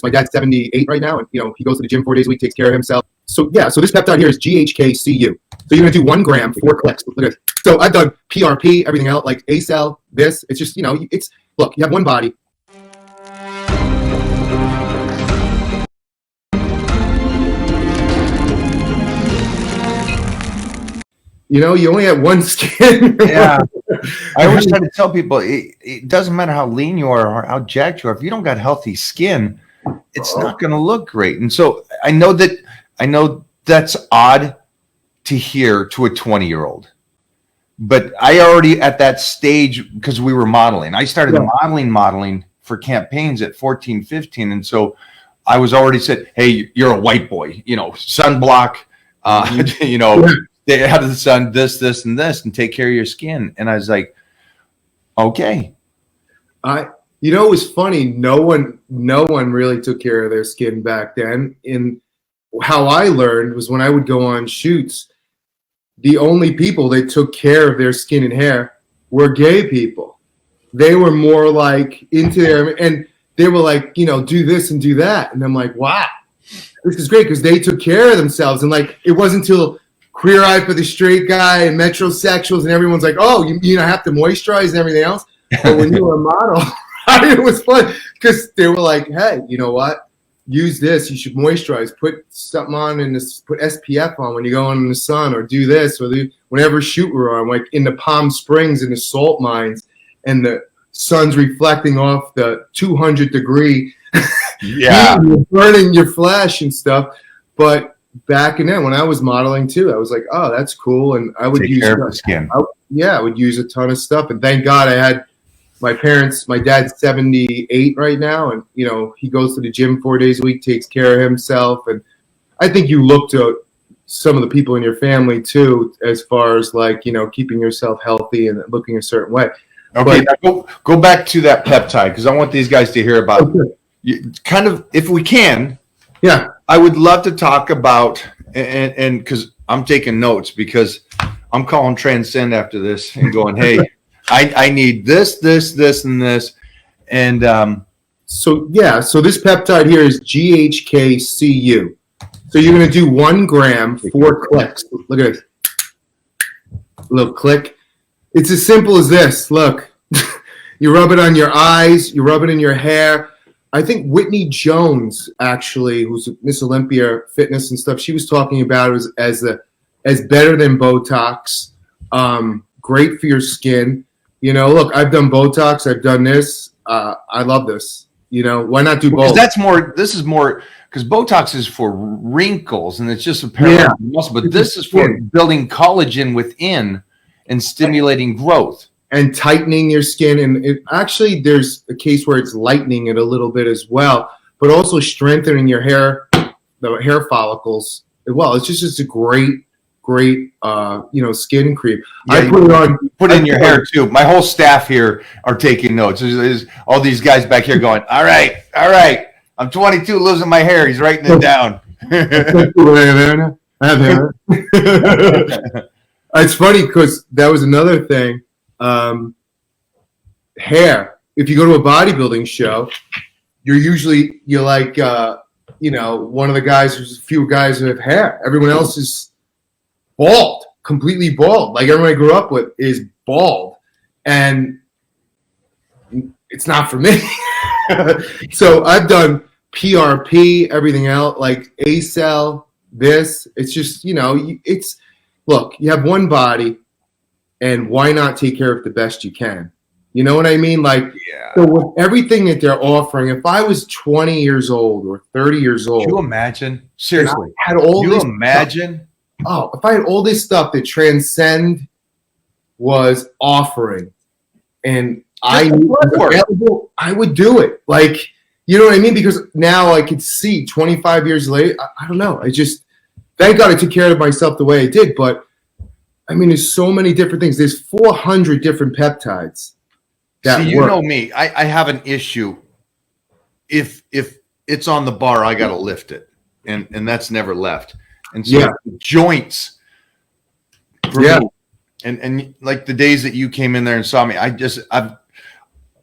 My dad's 78 right now, and he goes to the gym 4 days a week, takes care of himself. So yeah, so this peptide here is GHKCU. So you're gonna do 1 gram, 4 clicks. Look at this. So I've done PRP, everything else, like A-cell, this. It's just, it's, look, you have one body. You only have one skin. Yeah. I always try to tell people it doesn't matter how lean you are or how jacked you are. If you don't got healthy skin, it's not going to look great. And so I know that's odd to hear to a 20-year-old. But I already at that stage, because we were modeling. I started modeling for campaigns at 14, 15. And so I was already said, hey, you're a white boy, sunblock, stay out of the sun, this, and this, and take care of your skin. And I was like, okay. It was funny. No one really took care of their skin back then. And how I learned was when I would go on shoots, the only people that took care of their skin and hair were gay people. They were more like into their, and they were like, do this and do that. And I'm like, wow, this is great, because they took care of themselves. And like, it wasn't until Queer Eye for the Straight Guy and metrosexuals and everyone's like, oh, you have to moisturize and everything else. But when you were a model, it was fun, because they were like, hey, you know what? Use this. You should moisturize. Put something on and put SPF on when you go in the sun, or do this, or whenever shoot we're on, like in the Palm Springs in the salt mines, and the sun's reflecting off the 200-degree. Yeah, you're burning your flesh and stuff. But back in then, when I was modeling too, I was like, oh, that's cool. And I would use care of the skin. I would use a ton of stuff. And thank God I had my dad's 78 right now. And, he goes to the gym 4 days a week, takes care of himself. And I think you look to some of the people in your family too, as far as like, keeping yourself healthy and looking a certain way. Okay, go back to that peptide, because I want these guys to hear about kind of, if we can. Yeah. I would love to talk about, and because I'm taking notes, because I'm calling Transcend after this and going, hey, I need this, and this. And so this peptide here is GHKCU. So you're going to do 1 gram, 4 clicks. Look at this. A little click. It's as simple as this. Look, you rub it on your eyes, you rub it in your hair. I think Whitney Jones, actually, who's Miss Olympia fitness and stuff, she was talking about it as better than Botox, great for your skin. Look, I've done Botox, I've done this. I love this. Why not do both? This is more, because Botox is for wrinkles and it's just a parallel muscle, but this is for building collagen within and stimulating growth. And tightening your skin. And actually, there's a case where it's lightening it a little bit as well, but also strengthening your hair, the hair follicles as well. It's just a great, skin cream. Yeah, I put it in your hair too. My whole staff here are taking notes. There's all these guys back here going, all right. I'm 22, losing my hair. He's writing it down. I have hair. It's funny, because that was another thing. Hair. If you go to a bodybuilding show, you're like one of the guys. There's a few guys who have hair. Everyone else is bald, completely bald. Like everyone I grew up with is bald, and it's not for me. So I've done PRP, everything else, like A-cell. This. It's just look. You have one body. And why not take care of it the best you can? You know what I mean? So with everything that they're offering, if I was 20 years old or 30 years old. Can you imagine? Seriously. Had all Can you imagine? Stuff, if I had all this stuff that Transcend was offering, and I would do it. Like, you know what I mean? Because now I could see 25 years later, I don't know. Thank God I took care of myself the way I did, but I mean, there's so many different things. There's 400 different peptides. See, you know me. I have an issue. If it's on the bar, I got to lift it, and that's never left. And so joints. For me, and like the days that you came in there and saw me,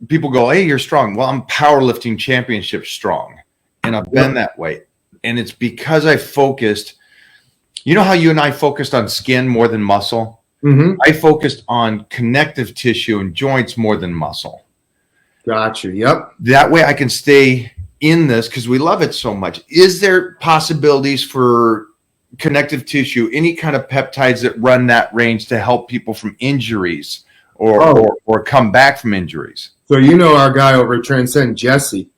people go, hey, you're strong. Well, I'm powerlifting championship strong. and I've been that way. And it's because I focused, you know how you and I focused on skin more than muscle? Mm-hmm. I focused on connective tissue and joints more than muscle. Gotcha. Yep. That way I can stay in this because we love it so much. Is there possibilities for connective tissue, any kind of peptides that run that range to help people from injuries or come back from injuries? So you know our guy over at Transcend, Jesse.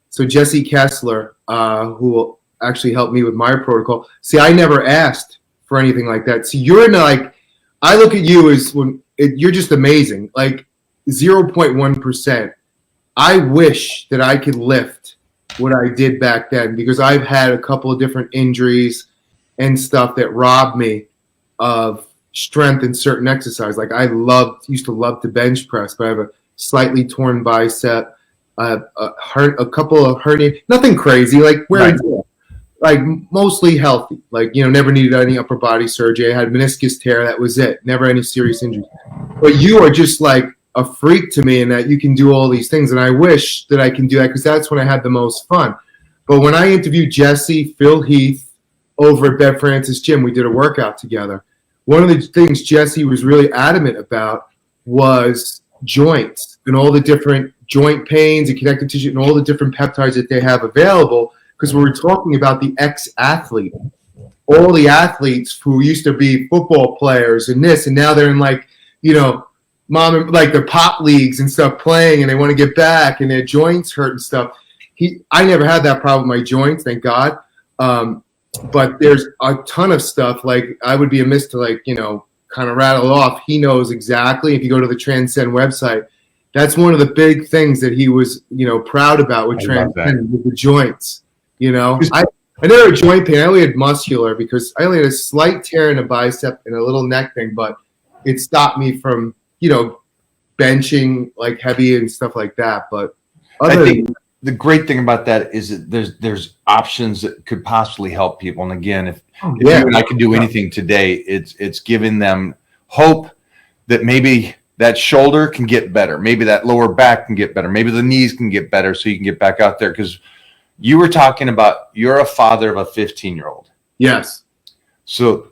So Jesse Kessler, who will actually help me with my protocol. See, I never asked for anything like that. See, you're in like, I look at you as you're just amazing. Like 0.1%. I wish that I could lift what I did back then because I've had a couple of different injuries and stuff that robbed me of strength in certain exercise. Like I used to love to bench press, but I have a slightly torn bicep, a couple of hernia, nothing crazy, like wear and tear, like mostly healthy. Like, never needed any upper body surgery. I had meniscus tear. That was it. Never any serious injuries. But you are just like a freak to me in that you can do all these things. And I wish that I can do that because that's when I had the most fun. But when I interviewed Jesse, Phil Heath over at Bev Francis Gym, we did a workout together. One of the things Jesse was really adamant about was joints and all the different joint pains and connective tissue and all the different peptides that they have available. Because we were talking about the ex-athlete, all the athletes who used to be football players and this, and now they're in like, like the pop leagues and stuff playing, and they want to get back, and their joints hurt and stuff. I never had that problem with my joints, thank God. But there's a ton of stuff. Like I would be amiss to kind of rattle off. He knows exactly. If you go to the Transcend website, that's one of the big things that he was, proud about with Transcend, with the joints. I never had joint pain. I only had muscular because I only had a slight tear in a bicep and a little neck thing, but it stopped me from, benching like heavy and stuff like that. But I think the great thing about that is that there's options that could possibly help people. And again, if you and I can do anything today, it's giving them hope that maybe that shoulder can get better. Maybe that lower back can get better. Maybe the knees can get better so you can get back out there. Because you were talking about you're a father of a 15-year-old. Yes. So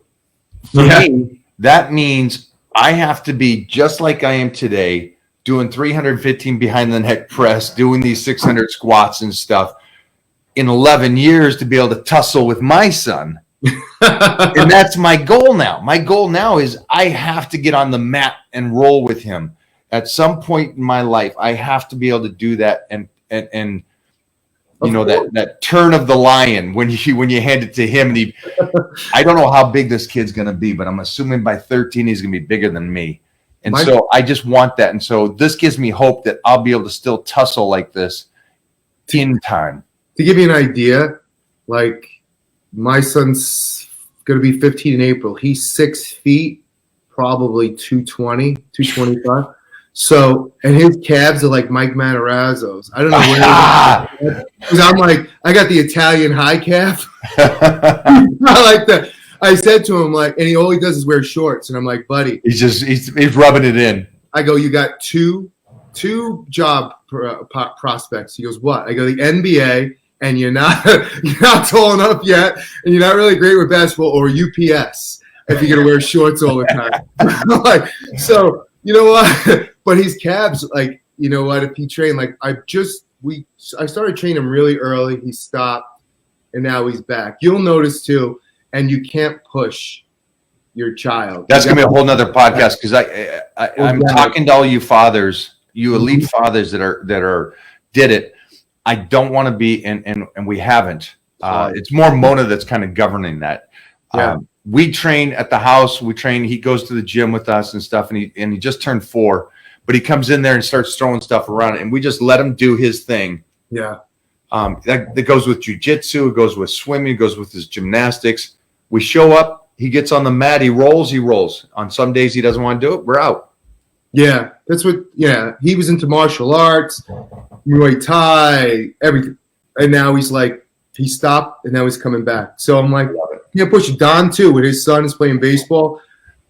for me, that means I have to be just like I am today, doing 315 behind the neck press, doing these 600 squats and stuff in 11 years to be able to tussle with my son. And that's my goal now. My goal now is I have to get on the mat and roll with him. At some point in my life, I have to be able to do that and that turn of the lion when you hand it to him. And I don't know how big this kid's going to be, but I'm assuming by 13 he's going to be bigger than me. And so I just want that. And so this gives me hope that I'll be able to still tussle like this in time. To give you an idea, like my son's going to be 15 in April. He's 6 feet, probably 220, 225. So, and his calves are like Mike Matarazzo's. I don't know where because I'm like, I got the Italian high calf. I like that. I said to him, like, and all he does is wear shorts. And I'm like, buddy. He's rubbing it in. I go, you got two job prospects. He goes, what? I go, the NBA, and you're not tall enough yet, and you're not really great with basketball, or UPS if you're going to wear shorts all the time. Like, so, you know what? But his calves, like, you know what? If he trained, like, I started training him really early. He stopped, and now he's back. You'll notice, too, and you can't push your child. That's going to be a whole nother podcast because I'm talking to all you fathers, you elite fathers that did it. I don't want to be, and we haven't. It's more Mona that's kind of governing that. Yeah. We train at the house. We train. He goes to the gym with us and stuff, and he just turned 4, but he comes in there and starts throwing stuff around, and we just let him do his thing. Yeah. That goes with jiu-jitsu. It goes with swimming. It goes with his gymnastics. We show up. He gets on the mat. He rolls. On some days he doesn't want to do it. We're out. Yeah, that's what. Yeah, he was into martial arts, Muay Thai, everything, and now he's like, he stopped, and now he's coming back. So I'm like, push Don too. When his son is playing baseball,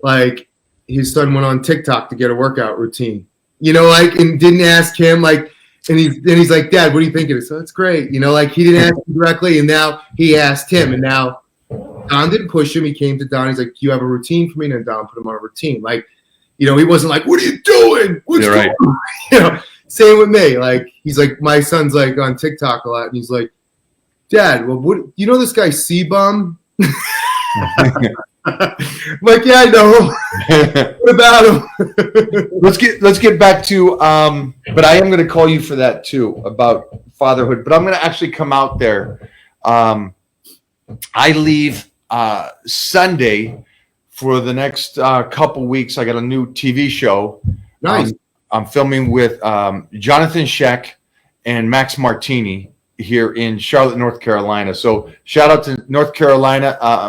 like his son went on TikTok to get a workout routine, and didn't ask him. Like And he's like, Dad, what do you think of it? So it's great. You know, like he didn't ask him directly, and now he asked him, and now Don didn't push him. He came to Don. He's like, "Do you have a routine for me?" And Don put him on a routine. Like, you know, he wasn't like, "What are you doing?" What's You're right. going on? You know, same with me. Like, he's like, my son's like on TikTok a lot, and he's like, "Dad, well, what? You know this guy C-Bum?" I'm like, yeah, I know. What about him? let's get back to but I am going to call you for that too, about fatherhood, but I'm going to actually come out there. I leave Sunday for the next couple weeks. I got a new TV show. Nice. I'm filming with Jonathan Sheck and Max Martini here in Charlotte, North Carolina. So shout out to North Carolina. I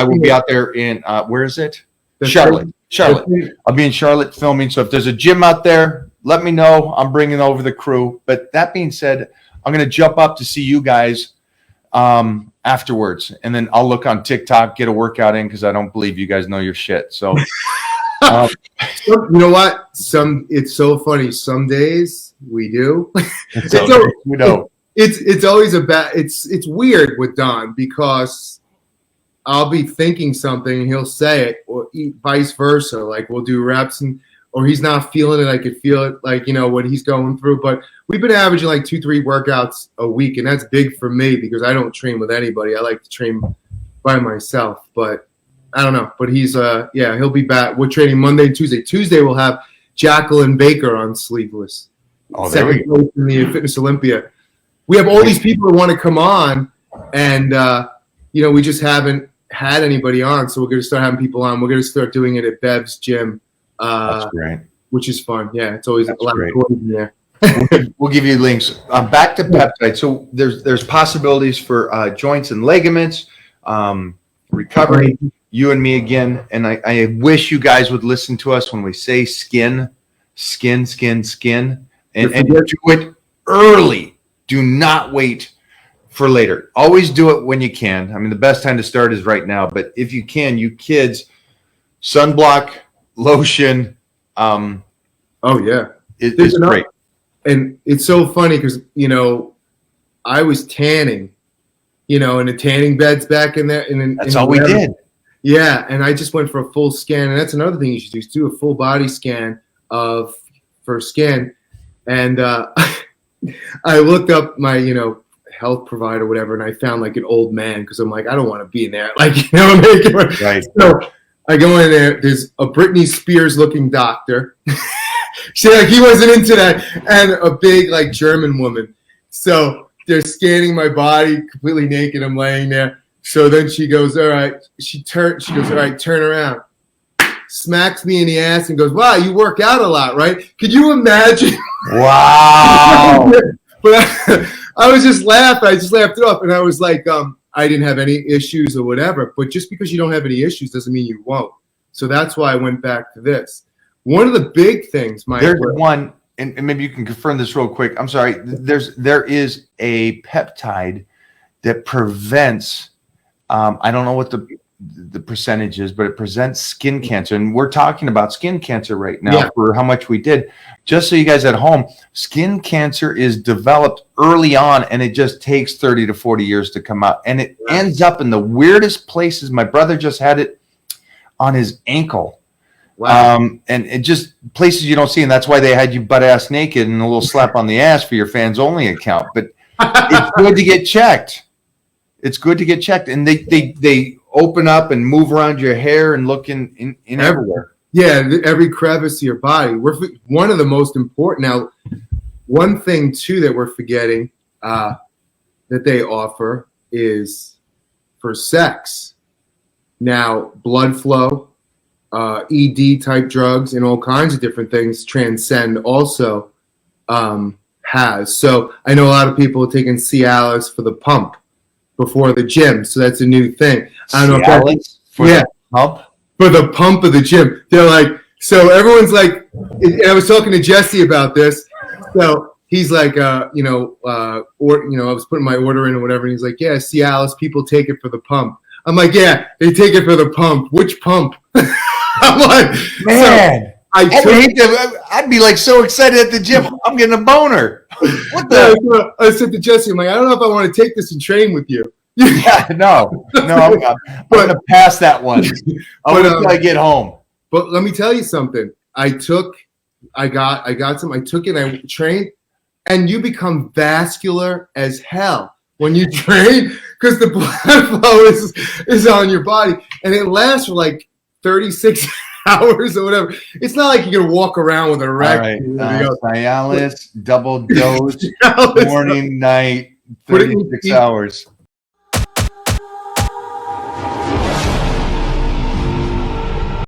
will be out there in where is it? Charlotte. I'll be in Charlotte filming. So if there's a gym out there, let me know. I'm bringing over the crew. But that being said, I'm going to jump up to see you guys afterwards, and then I'll look on TikTok, get a workout in, because I don't believe you guys know your shit. So you know what? It's so funny. Some days we do. We know. It's always it's weird with Don, because I'll be thinking something and he'll say it, or vice versa. Like, we'll do reps or he's not feeling it. I could feel it, like, you know, what he's going through. But we've been averaging like 2-3 workouts a week, and that's big for me because I don't train with anybody. I like to train by myself. But I don't know. But he's he'll be back. We're training Monday and Tuesday. Tuesday we'll have Jacqueline Baker on Sleeveless. Oh, there we go. In the Fitness Olympia. We have all these people that want to come on, and you know, we just haven't had anybody on, so we're going to start having people on. We're going to start doing it at Bev's gym. That's great. Which is fun. Yeah, it's always a lot of cool in there. We'll give you links. Back to peptides. So there's possibilities for joints and ligaments, recovery. You and me again, and I wish you guys would listen to us when we say skin, and do it early. Do not wait for later. Always do it when you can. I mean, the best time to start is right now, but if you can, you kids, sunblock, lotion. Oh yeah, it's great. And it's so funny because, you know, I was tanning, you know, and the tanning bed's back in there. And that's all we did. Yeah, and I just went for a full scan, and that's another thing you should do, is do a full body scan for skin. And I looked up my, you know, health provider, whatever, and I found like an old man, because I'm like, I don't want to be in there. Like, you know, right. So I go in there. There's a Britney Spears looking doctor. She, like, he wasn't into that, and a big like German woman. So they're scanning my body completely naked. I'm laying there. So then she goes, all right. She goes, all right, turn around. Smacks me in the ass and goes, wow, you work out a lot, right? Could you imagine? Wow. But I was just laughing. I just laughed it off. And I was like, I didn't have any issues or whatever. But just because you don't have any issues doesn't mean you won't. So that's why I went back to this. One of the big things, Mike. There's one, and maybe you can confirm this real quick. I'm sorry. There is a peptide that prevents, I don't know what the percentage is, but it prevents skin cancer. And we're talking about skin cancer right now for how much we did. Just so you guys at home, skin cancer is developed early on, and it just takes 30 to 40 years to come out. And it ends up in the weirdest places. My brother just had it on his ankle. Wow. And it just places you don't see. And that's why they had you butt ass naked and a little slap on the ass for your fans only account. But it's good to get checked. It's good to get checked. And they open up and move around your hair and look in everywhere. Yeah, every crevice of your body. One of the most important. Now, one thing, too, that we're forgetting that they offer is for sex. Now, blood flow, ED type drugs, and all kinds of different things Transcend also has. So I know a lot of people are taking Cialis for the pump before the gym. So that's a new thing. I don't know if that's the pump? For the pump of the gym. They're like, so everyone's like, and I was talking to Jesse about this. So he's like, I was putting my order in or whatever. And he's like, yeah, Cialis, people take it for the pump. I'm like, yeah, they take it for the pump. Which pump? I'm like, man. I'd be like so excited at the gym. I'm getting a boner. What the? I said to Jesse, I'm like, I don't know if I want to take this and train with you. Yeah, no, I'm gonna pass that one. I'll wait until I get home. But let me tell you something. I took it, I trained, and you become vascular as hell when you train because the blood flow is on your body, and it lasts for like 36 hours or whatever. It's not like you're gonna walk around with a wreck. All right, Cialis, double dose, morning, night, 36 hours.